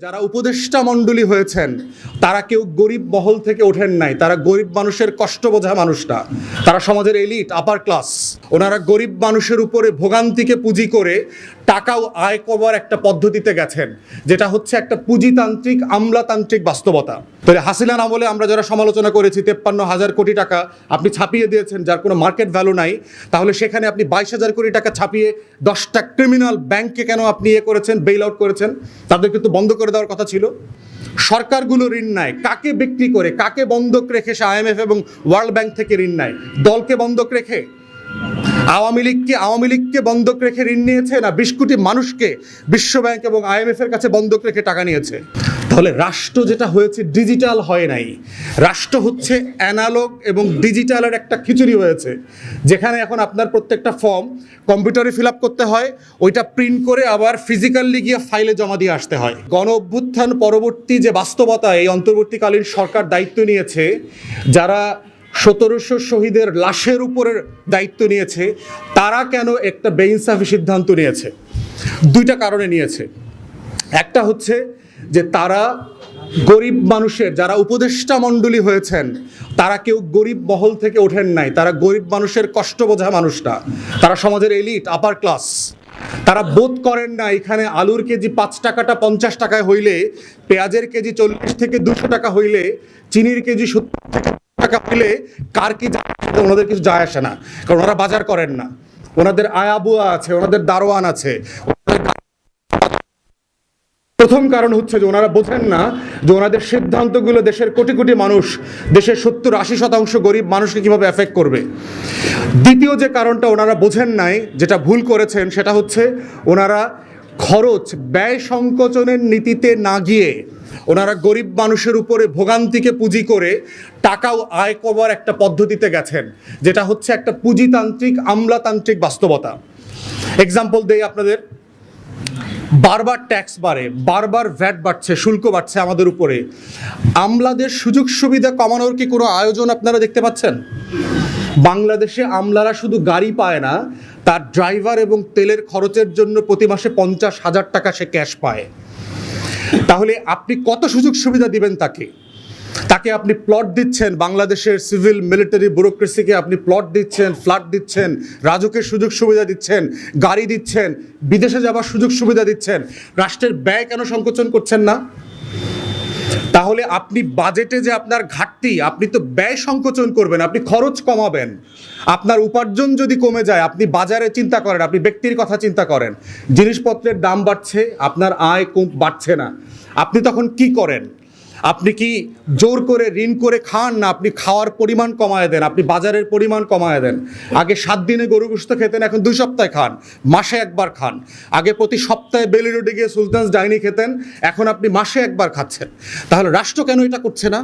যারা উপদেষ্টা মণ্ডলী হয়েছেন তারা কেউ গরিব মহল থেকে ওঠেন নাই, তারা গরিব মানুষের কষ্ট বোঝা মানুষটা, তারা সমাজের এলিট আপার ক্লাস। ওনারা গরিব মানুষের উপরে ভোগান্তিকে পুঁজি করে টাকাও আয় করবার একটা পদ্ধতিতে গেছেন, যেটা হচ্ছে একটা পুঁজিতান্ত্রিক আমলাতান্ত্রিক বাস্তবতা। তাহলে হাসিনার আমলে আমরা যারা সমালোচনা করেছি 53,000 কোটি টাকা আপনি ছাপিয়ে দিয়েছেন যার কোনো মার্কেট ভ্যালু নাই, তাহলে সেখানে আপনি 22,000 কোটি টাকা ছাপিয়ে 10টা ক্রিমিনাল ব্যাংককে কেন আপনি করেছেন, বেইল আউট করেছেন? তাদের কিন্তু বন্ধ করে দেওয়ার কথা ছিল। সরকারগুলো ঋণ নেয় কাকে বিক্রি করে, কাকে বন্ধক রেখে? সে IMF এবং ওয়ার্ল্ড ব্যাংক থেকে ঋণ নেয় দলকে বন্ধক রেখে। আওয়ামী লীগকে বন্ধক রেখে ঋণ নিয়েছে, না 20 কোটি মানুষকে বিশ্ব ব্যাংক এবং IMF এর কাছে বন্ধক রেখে টাকা নিয়েছে? তাহলে রাষ্ট্র যেটা হয়েছে ডিজিটাল হয় নাই, রাষ্ট্র হচ্ছে অ্যানালগ এবং ডিজিটালের একটা খিচুড়ি হয়েছে, যেখানে এখন আপনার প্রত্যেকটা ফর্ম কম্পিউটারে ফিল আপ করতে হয়, ওইটা প্রিন্ট করে আবার ফিজিক্যালি গিয়ে ফাইলে জমা দিয়ে আসতে হয়। গণ অভ্যুত্থান পরবর্তী যে বাস্তবতা, এই অন্তর্বর্তীকালীন সরকার দায়িত্ব নিয়েছে, যারা 1700 শহীদের লাশের উপরের দায়িত্ব নিয়েছে, তারা কেন একটা বেইনসাফি সিদ্ধান্ত নিয়েছে? দুইটা কারণে নিয়েছে। একটা হচ্ছে যে তারা গরিব মানুষের, যারা উপদেষ্টা মণ্ডলী হয়েছেন তারা কেউ গরিব মহল থেকে ওঠেন নাই, তারা গরিব মানুষের কষ্ট বোঝা মানুষটা, তারা সমাজের এলিট আপার ক্লাস। তারা বোধ করেন না এখানে আলুর কেজি 5 টাকাটা 50 টাকায় হইলে, পেঁয়াজের কেজি 40 থেকে 200 টাকা হইলে, চিনির কেজি 70 থেকে টাকা হইলে কার কি ওনাদের কিছু যায় আসে না, কারণ ওনারা বাজার করেন না, ওনাদের আয়াবুয়া আছে, ওনাদের দারোয়ান আছে। প্রথম কারণ হচ্ছে যে ওনারা বোঝেন না যে ওনাদের সিদ্ধান্তগুলো দেশের কোটি কোটি মানুষ, দেশের 70-80% গরিব মানুষকে কিভাবে এফেক্ট করবে। দ্বিতীয় যে কারণটা ওনারা বোঝেন নাই, যেটা ভুল করেছেন, সেটা হচ্ছে ওনারা খরচ ব্যয় সংকোচনের নীতিতে না গিয়ে ওনারা গরিব মানুষের উপরে ভোগান্তিকে পুঁজি করে টাকাও আয় করবার একটা পদ্ধতিতে গেছেন, যেটা হচ্ছে একটা পুঁজিতান্ত্রিক আমলাতান্ত্রিক বাস্তবতা। এক্সাম্পল দেই আপনাদের, বারবার ট্যাক্স বাড়ে, বারবার ভ্যাট বাড়ছে, শুল্ক বাড়ছে আমাদের উপরে। আমলাদের সুযোগ সুবিধা কমানোর কি কোনো আয়োজন আপনারা দেখতে পাচ্ছেন? বাংলাদেশে আমলারা শুধু গাড়ি পায় না, তার ড্রাইভার এবং তেলের খরচের জন্য প্রতি মাসে 50,000 টাকা সে ক্যাশ পায়। তাহলে আপনি কত সুযোগ সুবিধা দিবেন তাকে? আপনি প্লট দিচ্ছেন, বাংলাদেশের সিভিল মিলিটারি ব্যুরোক্রেসিকে আপনি প্লট দিচ্ছেন, ফ্ল্যাট দিচ্ছেন, রাজুকের সুযোগ সুবিধা দিচ্ছেন, গাড়ি দিচ্ছেন, বিদেশে যাবার সুযোগ সুবিধা দিচ্ছেন, রাষ্ট্রের ব্যয় কেন সংকোচন করছেন না? তাহলে আপনি বাজেটে যে আপনার ঘাটতি, আপনি তো ব্যয় সংকোচন করবেন, আপনি খরচ কমাবেন। আপনার উপার্জন যদি কমে যায়, আপনি বাজারে চিন্তা করেন, আপনি ব্যক্তির কথা চিন্তা করেন, জিনিসপত্রের দাম বাড়ছে, আপনার আয় কম বাড়ছে না, আপনি তখন কি করেন? আপনি কি জোর করে ঋণ করে খান, না আপনি খাওয়ার পরিমাণ কমায় দেন, আপনি বাজারের পরিমাণ কমায় দেন? আগে 7 দিনে গরু গোশত খেতেন, এখন 2 সপ্তাহে খান, মাসে একবার খান। আগে প্রতি সপ্তাহে বেলি রোডে গিয়ে সুলতানস ডাইনি খেতেন, এখন আপনি মাসে একবার খাচ্ছেন। তাহলে রাষ্ট্র কেন এটা করছে না?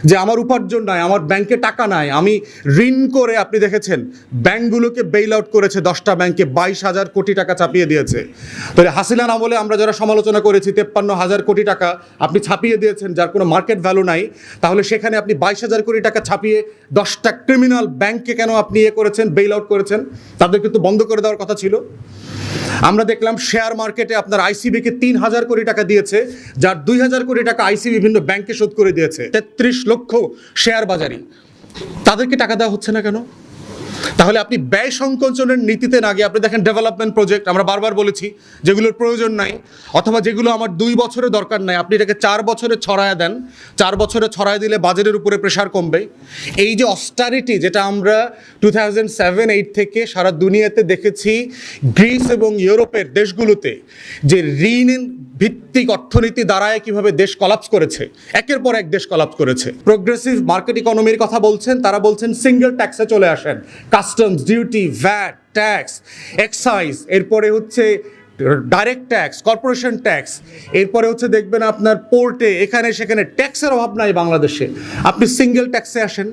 যে আমার উপার্জন নাই, আমার ব্যাংকে টাকা নাই, আমি ঋণ করে, আপনি দেখেছেন ব্যাংকগুলোকে বেইল আউট করেছে, 10টা ব্যাংকে 22,000 কোটি টাকা চাপিয়ে দিয়েছে। তাহলে হাসিনার আমলে আমরা যারা সমালোচনা করেছি 53,000 কোটি টাকা আপনি ছাপিয়ে দিয়েছেন যার কোনো মার্কেট ভ্যালু নাই, তাহলে সেখানে আপনি 22,000 কোটি টাকা ছাপিয়ে 10টা ক্রিমিনাল ব্যাংককে কেন আপনি করেছেন, বেইল আউট করেছেন? তাদের কিন্তু বন্ধ করে দেওয়ার কথা ছিল। আমরা দেখলাম শেয়ার মার্কেটে আপনার ICBকে 3,000 কোটি টাকা দিয়েছে, যার 2,000 কোটি টাকা ICB বিভিন্ন ব্যাংকে শোধ করে দিয়েছে। 33 লক্ষ শেয়ার বাজারি, তাদেরকে টাকা দেওয়া হচ্ছে না কেন? তাহলে আপনি ব্যয় সংকোচনের নীতিতে না গিয়ে, আপনি দেখেন ডেভেলপমেন্ট প্রজেক্ট আমরা বারবার বলেছি যেগুলোর প্রয়োজন নাই, অথবা যেগুলো আমার 2 বছরে দরকার নাই, আপনি এটাকে 4 বছরে ছড়ায় দেন। 4 বছরে ছড়ায় দিলে বাজেটের উপরে প্রেশার কমবে। এই যে অস্টারিটি, যেটা আমরা 2007-8 থেকে সারা দুনিয়াতে দেখেছি, গ্রিস এবং ইউরোপের দেশগুলোতে যে ঋণ ভিত্তিক অর্থনীতি দ্বারায় কিভাবে দেশ কলাপস করেছে, একের পর এক দেশ কলাপস করেছে। প্রোগ্রেসিভ মার্কেট ইকোনমির কথা বলছেন, তারা বলছেন সিঙ্গেল ট্যাক্সে চলে আসেন, customs duty, VAT, tax, excise, এরপরে হচ্ছে ডাইরেক্ট ট্যাক্স, কর্পোরেশন ট্যাক্স, এরপরে হচ্ছে দেখবেন আপনার পোর্টে এখানে সেখানে ট্যাক্সের অভাব নাই বাংলাদেশে, আপনি সিঙ্গেল ট্যাক্সে আসেন।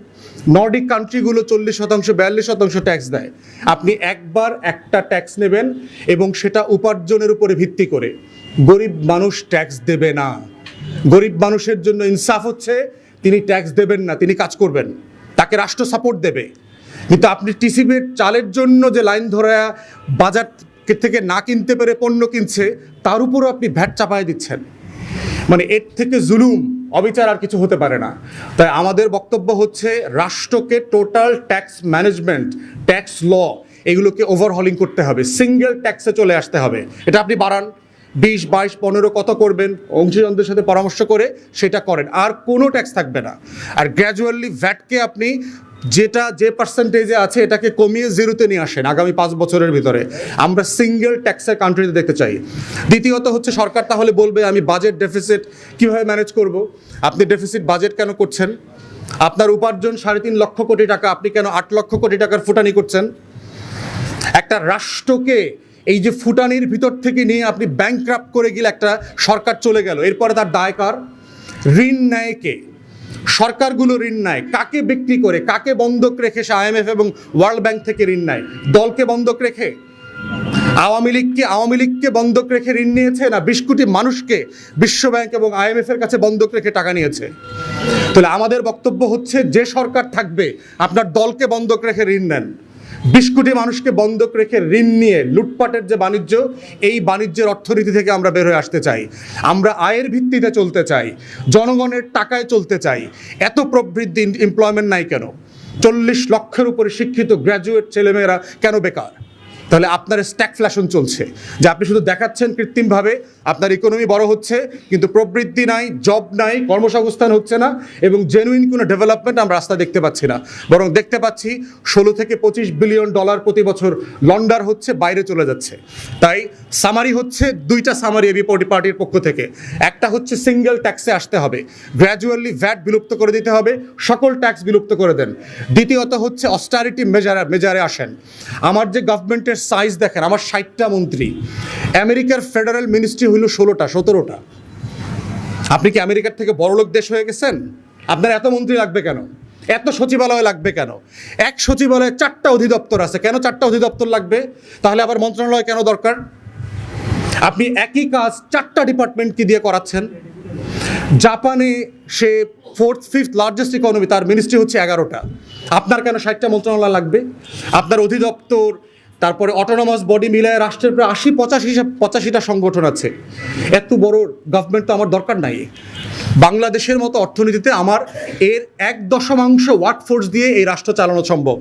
নর্ডিক কান্ট্রিগুলো 40%, 42% ট্যাক্স দেয়। আপনি একবার একটা ট্যাক্স নেবেন এবং সেটা উপার্জনের উপরে ভিত্তি করে। গরিব মানুষ ট্যাক্স দেবে না। গরিব মানুষের জন্য ইনসাফ হচ্ছে তিনি ট্যাক্স দেবেন না, তিনি কাজ করবেন, তাকে রাষ্ট্র সাপোর্ট দেবে। কিন্তু আপনি টিসিবির চালের জন্য যে লাইন ধরে বাজার থেকে না কিনতে পেরে পণ্য কিনছে, তার উপরও আপনি ভ্যাট চাপায় দিচ্ছেন। মানে এর থেকে জুলুম অবিচার আর কিছু হতে পারে না। তাই আমাদের বক্তব্য হচ্ছে রাষ্ট্রকে total tax management, tax law এগুলোকে ওভারহলিং করতে হবে, সিঙ্গেল ট্যাক্সে চলে আসতে হবে। এটা আপনি বাড়ান 20, 22, 15 কত করবেন অংশীদারদের সাথে পরামর্শ করে সেটা করেন, আর কোনো ট্যাক্স থাকবে না। আর গ্র্যাজুয়ালি ভ্যাটকে আপনি যে পার্সেন্টেজে আছে এটাকে কমিয়ে জিরোতে নিয়ে আসেন আগামী 5 বছরের ভিতরে। আমরা সিঙ্গেল ট্যাক্সের কান্ট্রিতে দেখতে চাই। দ্বিতীয়ত হচ্ছে সরকার তাহলে বলবে আমি বাজেট ডেফিসিট কীভাবে ম্যানেজ করব। আপনি ডেফিসিট বাজেট কেন করছেন? আপনার উপার্জন 3.5 লক্ষ কোটি টাকা, আপনি কেন 8 লক্ষ কোটি টাকার ফুটানি করছেন? একটা রাষ্ট্রকে এই যে ফুটানির ভিতর থেকে নিয়ে আপনি ব্যাংকরাপ্ট করে গেলে একটা সরকার চলে গেল, এরপরে তার দায় কার? ঋণ নেয় কে? সরকারগুলো ঋণ নেয় কাকে বিক্রি করে, কাকে বন্ধক রেখে? সে IMF এবং ওয়ার্ল্ড ব্যাংক থেকে ঋণ নেয়। দলকে বন্ধক রেখে? আওয়ামী লীগকে বন্ধক রেখে ঋণ নিয়েছে, না 20 কোটি মানুষকে বিশ্ব ব্যাংক এবং IMF এর কাছে বন্ধক রেখে টাকা নিয়েছে? তাহলে আমাদের বক্তব্য হচ্ছে যে সরকার থাকবে আপনার দলকে বন্ধক রেখে ঋণ নেন, 20 কোটি মানুষকে বন্ধক রেখে ঋণ নিয়ে লুটপাটের যে বাণিজ্য, এই বাণিজ্যের অর্থনীতি থেকে আমরা বের হয়ে আসতে চাই। আমরা আয়ের ভিত্তিতে চলতে চাই, জনগণের টাকায় চলতে চাই। এত প্রবৃদ্ধি, এমপ্লয়মেন্ট নাই কেন? 40 লক্ষের উপরে শিক্ষিত গ্র্যাজুয়েট ছেলেমেয়েরা কেন বেকার? তাহলে আপনার স্ট্যাগফ্লেশন চলছে, যে আপনি শুধু দেখাচ্ছেন কৃত্রিমভাবে আপনার ইকোনমি বড় হচ্ছে, কিন্তু প্রবৃদ্ধি নাই, জব নাই, কর্মসংস্থান হচ্ছে না, এবং জেনুইন কোনো ডেভেলপমেন্ট আমরা রাস্তা দেখতে পাচ্ছি না। বরং দেখতে পাচ্ছি 16 থেকে 25 বিলিয়ন ডলার প্রতি বছর লন্ডার হচ্ছে, বাইরে চলে যাচ্ছে। তাই সামারি হচ্ছে, দুইটা সামারি এবি পার্টির পক্ষ থেকে। একটা হচ্ছে সিঙ্গেল ট্যাক্সে আসতে হবে, গ্র্যাজুয়ালি ভ্যাট বিলুপ্ত করে দিতে হবে, সকল ট্যাক্স বিলুপ্ত করে দেন। দ্বিতীয়ত হচ্ছে অস্টারিটি মেজারে আসেন। আমার যে গভর্নমেন্টের সাইজ দেখেন, আমার 60টা মন্ত্রী, আমেরিকার ফেডারেল মিনিস্ট্রি হইল 16টা 17টা। আপনি কি আমেরিকার থেকে বড়লোক দেশ হয়ে গেছেন? আপনার এত মন্ত্রী লাগবে কেন? এত সচিবালয় লাগবে কেন? এক সচিবালয়ে 4টা অধিদপ্তর আছে, কেন 4টা অধিদপ্তর লাগবে? তাহলে আবার মন্ত্রণালয় কেন দরকার? আপনি একই কাজ 4টা ডিপার্টমেন্টকে দিয়ে করাচ্ছেন। জাপানে সে 4th 5th লার্জেস্ট ইকোনমি, তার মিনিস্ট্রি হচ্ছে 11টা। আপনার কেন 60টা মন্ত্রণালয় লাগবে? আপনার অধিদপ্তর, তারপরে অটোনমাস বডি মিলায় রাষ্ট্রের প্রায় 85টা সংগঠন আছে। এত বড় গভর্নমেন্ট তো আমার দরকার নাই। বাংলাদেশের মতো অর্থনীতিতে আমার এর 1/10 ওয়ার্কফোর্স দিয়ে এই রাষ্ট্র চালানো সম্ভব।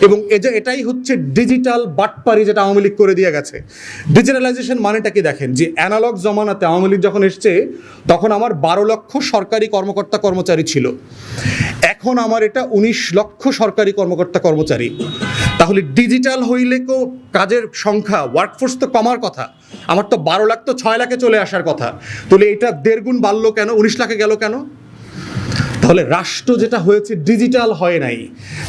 এবং এটাই হচ্ছে ডিজিটাল বাটপারি, যেটা আওয়ামী লীগ করে দিয়ে গেছে। ডিজিটালাইজেশন মানেটা কি দেখেন, যে অ্যানালগ জমানাতে আওয়ামী লীগ যখন এসছে তখন আমার 12 লক্ষ সরকারি কর্মকর্তা কর্মচারী ছিল, এখন আমার এটা 19 লক্ষ সরকারি কর্মকর্তা কর্মচারী। তাহলে ডিজিটাল হইলে কো কাজের সংখ্যা, ওয়ার্কফোর্স তো কমার কথা, আমার তো 12 লাখ তো 6 লাখে চলে আসার কথা। তাহলে এটা 1.5 গুণ বাড়লো কেন, 19 লাখে গেল কেন? তাহলে রাষ্ট্র যেটা হয়েছে ডিজিটাল হয় নাই,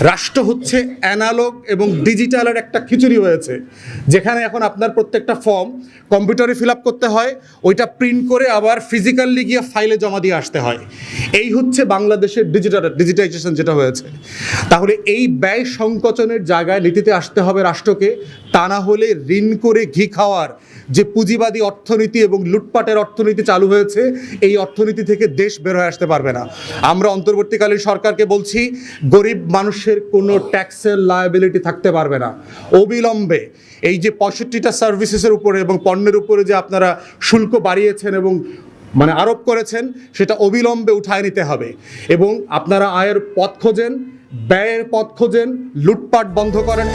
রাষ্ট্র হচ্ছে অ্যানালগ এবং ডিজিটালের একটা খিচুড়ি হয়েছে, যেখানে এখন আপনার প্রত্যেকটা ফর্ম কম্পিউটারে ফিল আপ করতে হয়, ওইটা প্রিন্ট করে আবার ফিজিক্যালি গিয়ে ফাইলে জমা দিয়ে আসতে হয়। এই হচ্ছে বাংলাদেশের ডিজিটাইজেশন যেটা হয়েছে। তাহলে এই ব্যয় সংকোচনের জায়গায় নীতিতে আসতে হবে রাষ্ট্রকে, তা না হলে ঋণ করে ঘি খাওয়ার যে পুঁজিবাদী অর্থনীতি এবং লুটপাটের অর্থনীতি চালু হয়েছে, এই অর্থনীতি থেকে দেশ বের হয়ে আসতে পারবে না। আমরা অন্তর্বর্তীকালীন সরকারকে বলছি, গরিব মানুষের কোনো ট্যাক্সের লায়াবিলিটি থাকতে পারবে না। অবিলম্বে এই যে 65টা সার্ভিসেসের উপরে এবং পণ্যের উপরে যে আপনারা শুল্ক বাড়িয়েছেন এবং আরোপ করেছেন, সেটা অবিলম্বে উঠায় নিতে হবে। এবং আপনারা আয়ের পথ খোঁজেন, ব্যয়ের পথ খোঁজেন, লুটপাট বন্ধ করেন।